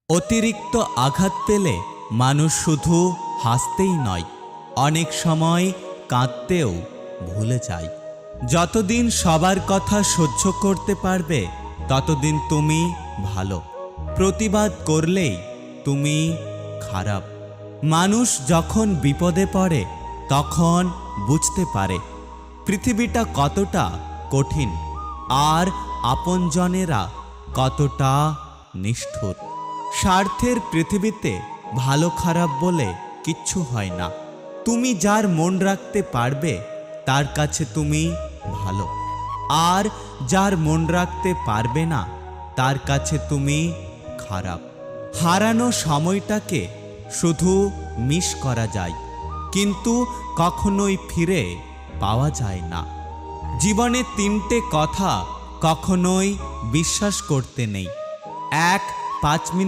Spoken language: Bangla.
অতিরিক্ত আঘাত পেলে মানুষ শুধু হাসতেই নয়, অনেক সময় কাঁদতেও ভুলে যায়। যতদিন সবার কথা সহ্য করতে পারবে ততদিন তুমি ভালো। প্রতিবাদ করলেই তুমি খারাপ। মানুষ যখন বিপদে পড়ে তখন বুঝতে পারে পৃথিবীটা কতটা কঠিন আর আপনজনেরা কতটা নিষ্ঠুর। স্বার্থের পৃথিবীতে ভালো খারাপ বলে কিচ্ছু হয় না। তুমি যার মন রাখতে পারবে তার কাছে তুমি ভালো, আর যার মন রাখতে পারবে না তার কাছে তুমি খারাপ। হারানো সময়টাকে শুধু মিস করা যায়, কিন্তু কখনোই ফিরে পাওয়া যায় না। জীবনে 3টে কথা কখনোই বিশ্বাস করতে নেই। 1, 5 মিনিট